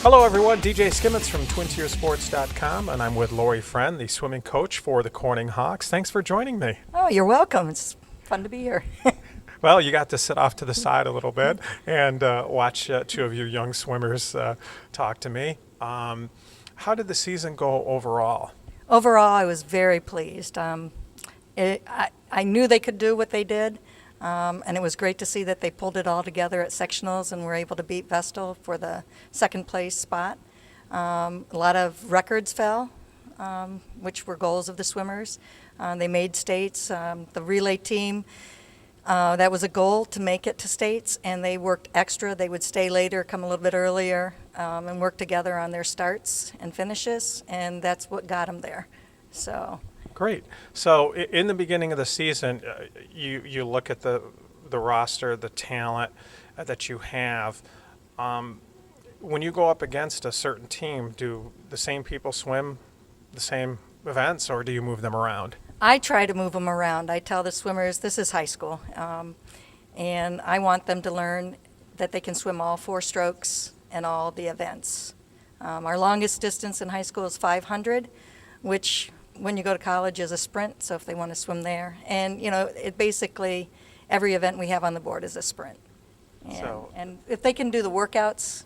Hello, everyone. DJ Skimmets from TwinTierSports.com, and I'm with Lori Friend, the swimming coach for the Corning Hawks. Thanks for joining me. Oh, you're welcome. It's fun to be here. Well, you got to sit off to the side a little bit and watch two of your young swimmers talk to me. How did the season go overall? Overall, I was very pleased. I knew they could do what they did, and it was great to see that they pulled it all together at sectionals and were able to beat Vestal for the second place spot. A lot of records fell, which were goals of the swimmers. They made states. The relay team, that was a goal to make it to states, and they worked extra. They would stay later, come a little bit earlier, and work together on their starts and finishes, and that's what got them there. So. Great. So in the beginning of the season, you look at the roster, the talent that you have. When you go up against a certain team, do the same people swim the same events, or do you move them around? I try to move them around. I tell the swimmers this is high school, and I want them to learn that they can swim all 4 strokes and all the events. Our longest distance in high school is 500, which when you go to college is a sprint, so if they want to swim there. And, it basically, every event we have on the board is a sprint. And if they can do the workouts,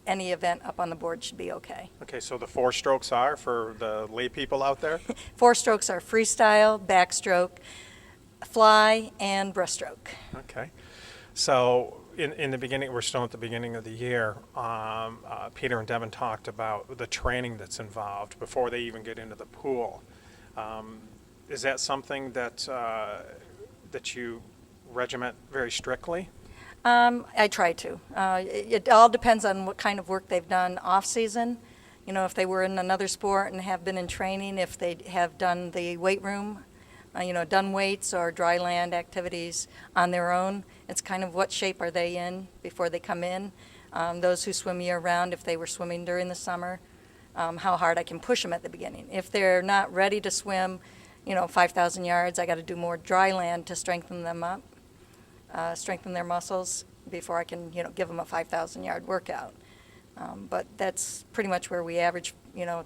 any event up on the board should be okay. Okay, so the 4 strokes are for the lay people out there? 4 strokes are freestyle, backstroke, fly, and breaststroke. Okay. So in the beginning, we're still at the beginning of the year, Peter and Devin talked about the training that's involved before they even get into the pool. Is that something that you regiment very strictly? I try to. It all depends on what kind of work they've done off season. If they were in another sport and have been in training, if they have done the weight room, done weights or dry land activities on their own. It's kind of what shape are they in before they come in. Those who swim year round, if they were swimming during the summer, how hard I can push them at the beginning. If they're not ready to swim, 5,000 yards, I got to do more dry land to strengthen them up, strengthen their muscles before I can, give them a 5,000 yard workout. But that's pretty much where we average,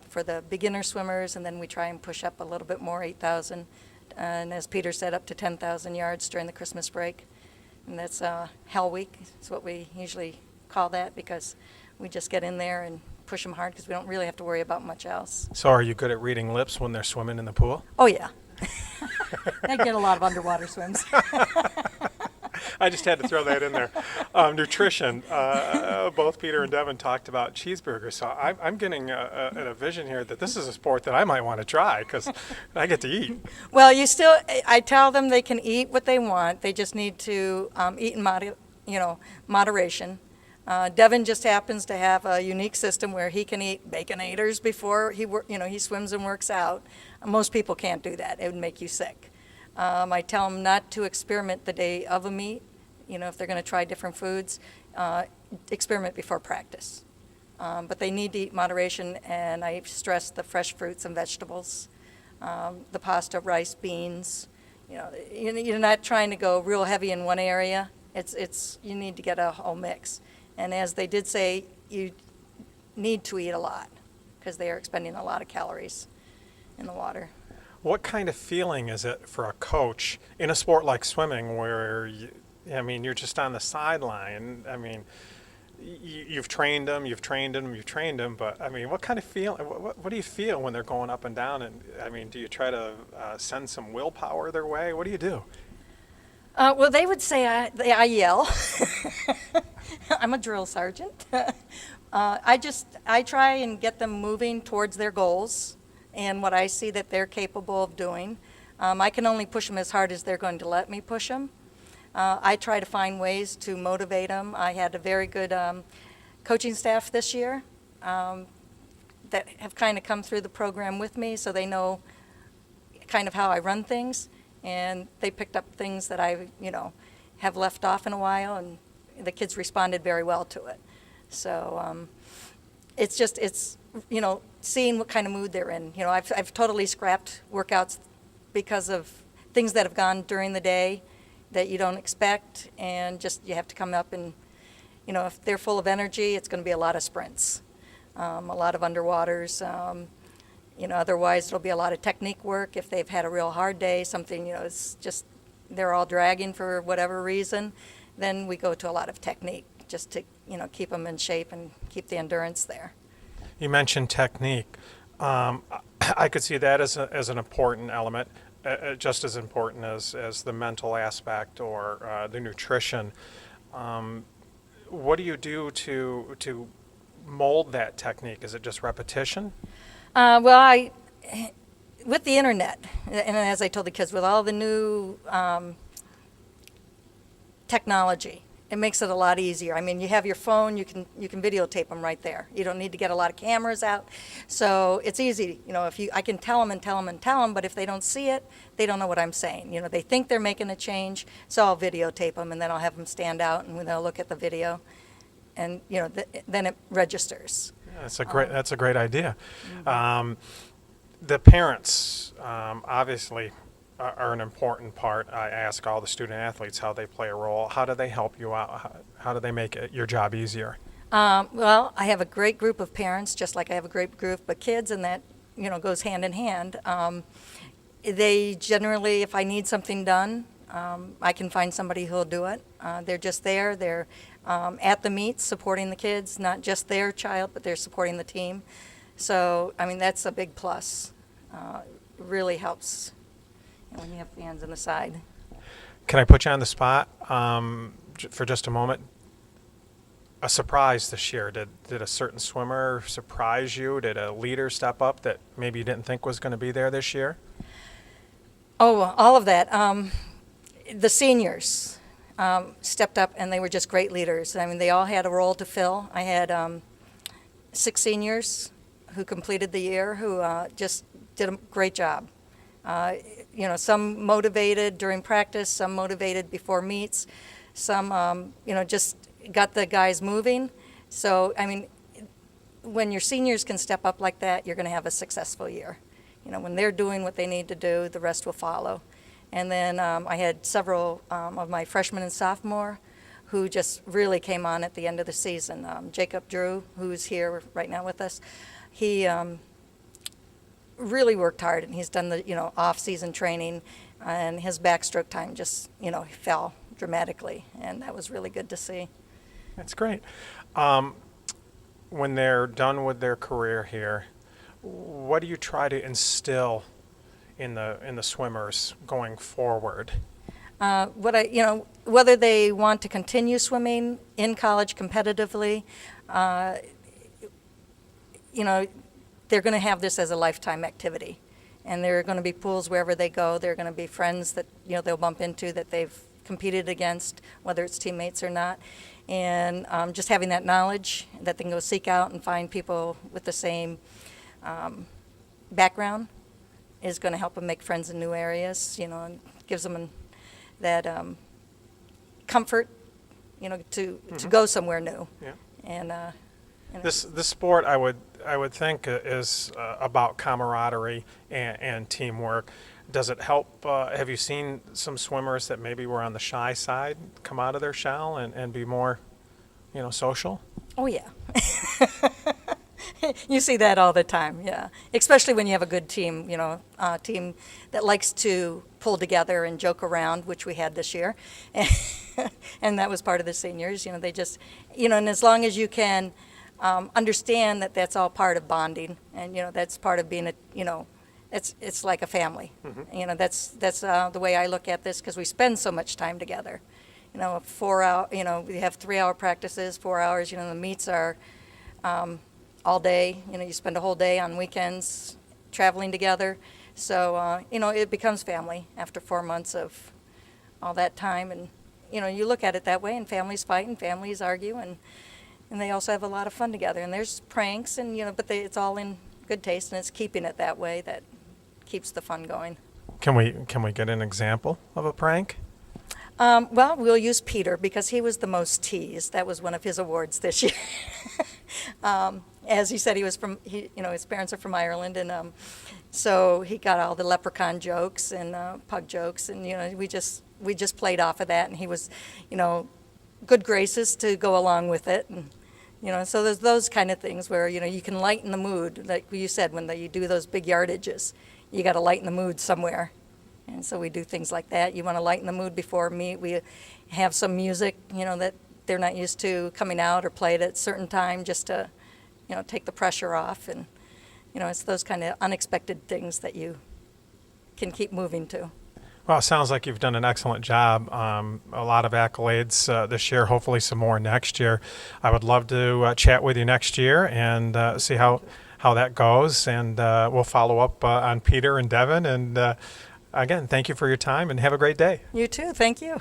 for the beginner swimmers, and then we try and push up a little bit more, 8,000. And as Peter said, up to 10,000 yards during the Christmas break. And that's Hell Week. It's what we usually call that, because we just get in there and push them hard because we don't really have to worry about much else. So are you good at reading lips when they're swimming in the pool? Oh, yeah. They get a lot of underwater swims. I just had to throw that in there. Nutrition. Both Peter and Devin talked about cheeseburgers, so I'm getting a vision here that this is a sport that I might want to try because I get to eat. Well, I tell them they can eat what they want. They just need to eat in moderation. Devin just happens to have a unique system where he can eat Baconators before he swims and works out. Most people can't do that. It would make you sick. I tell them not to experiment the day of a meet. If they're going to try different foods, experiment before practice. But they need to eat moderation, and I stress the fresh fruits and vegetables, the pasta, rice, beans. You're not trying to go real heavy in one area. You need to get a whole mix. And as they did say, you need to eat a lot because they are expending a lot of calories in the water. What kind of feeling is it for a coach in a sport like swimming where, you're just on the sideline? You've trained them, but, what kind of feeling, what do you feel when they're going up and down? And, do you try to send some willpower their way? What do you do? Well, they would say I yell. I'm a drill sergeant. I try and get them moving towards their goals and what I see that they're capable of doing. I can only push them as hard as they're going to let me push them. I try to find ways to motivate them. I had a very good coaching staff this year that have kind of come through the program with me, so they know kind of how I run things, and they picked up things that I, have left off in a while, and the kids responded very well to it. So it's seeing what kind of mood they're in. I've totally scrapped workouts because of things that have gone during the day that you don't expect, and just you have to come up and, if they're full of energy, it's going to be a lot of sprints. a lot of underwaters. Otherwise it'll be a lot of technique work if they've had a real hard day, something, it's just they're all dragging for whatever reason. Then we go to a lot of technique just to, keep them in shape and keep the endurance there. You mentioned technique. I could see that as an important element, just as important as the mental aspect or the nutrition. What do you do to mold that technique? Is it just repetition? With the internet, and as I told the kids, with all the new technology, it makes it a lot easier. I mean, you have your phone, you can videotape them right there. You don't need to get a lot of cameras out, so it's easy. I can tell them and tell them and tell them, but if they don't see it, they don't know what I'm saying. They think they're making a change, so I'll videotape them, and then I'll have them stand out, and they'll look at the video, and then it registers. That's a great idea. The parents obviously are an important part. I ask all the student athletes how they play a role. How do they help you out? How do they make your job easier? Well, I have a great group of parents, just like I have a great group of kids, and that goes hand in hand. They generally, if I need something done, I can find somebody who'll do it. They're just there. They're at the meets supporting the kids, not just their child, but they're supporting the team. So, I mean, that's a big plus. It really helps when you have fans on the side. Can I put you on the spot for just a moment? A surprise this year. Did a certain swimmer surprise you? Did a leader step up that maybe you didn't think was going to be there this year? Oh, all of that. The seniors stepped up, and they were just great leaders. I mean, they all had a role to fill. I had 6 seniors who completed the year who just did a great job. Some motivated during practice, some motivated before meets, some, just got the guys moving. So, I mean, when your seniors can step up like that, you're going to have a successful year. When they're doing what they need to do, the rest will follow. And then I had several of my freshmen and sophomore who just really came on at the end of the season. Jacob Drew, who's here right now with us, he really worked hard, and he's done the off-season training, and his backstroke time just fell dramatically, and that was really good to see. That's great. When they're done with their career here, what do you try to instill in the swimmers going forward? Whether they want to continue swimming in college competitively, they're going to have this as a lifetime activity, and there are going to be pools wherever they go. There are going to be friends that they'll bump into that they've competed against, whether it's teammates or not, and just having that knowledge that they can go seek out and find people with the same background is going to help them make friends in new areas. And gives them that comfort, to go somewhere new. Yeah. And This sport, I would think, is about camaraderie and teamwork. Does it help? Have you seen some swimmers that maybe were on the shy side come out of their shell and be more, social? Oh yeah. You see that all the time, yeah. Especially when you have a good team, a team that likes to pull together and joke around, which we had this year. And that was part of the seniors. They just, and as long as you can understand that that's all part of bonding, and that's part of being it's like a family. Mm-hmm. That's the way I look at this, because we spend so much time together. 4 hour, we have 3-hour practices, 4 hours. The meets are all day. You spend a whole day on weekends traveling together. So it becomes family after 4 months of all that time, and you look at it that way. And families fight and families argue, and they also have a lot of fun together. And there's pranks, and but it's all in good taste, and it's keeping it that way that keeps the fun going. Can we get an example of a prank? Well, we'll use Peter because he was the most teased. That was one of his awards this year. As he said, his parents are from Ireland, and so he got all the leprechaun jokes and pug jokes, and we just played off of that, and he was, good graces to go along with it, and So there's those kind of things where, you can lighten the mood, like you said, when you do those big yardages, you got to lighten the mood somewhere. And so we do things like that. You want to lighten the mood before a meet. We have some music, that they're not used to coming out or played at a certain time just to, take the pressure off. And, it's those kind of unexpected things that you can keep moving to. Well, it sounds like you've done an excellent job. A lot of accolades this year, hopefully some more next year. I would love to chat with you next year and see how that goes. And we'll follow up on Peter and Devin. And again, thank you for your time and have a great day. You too. Thank you.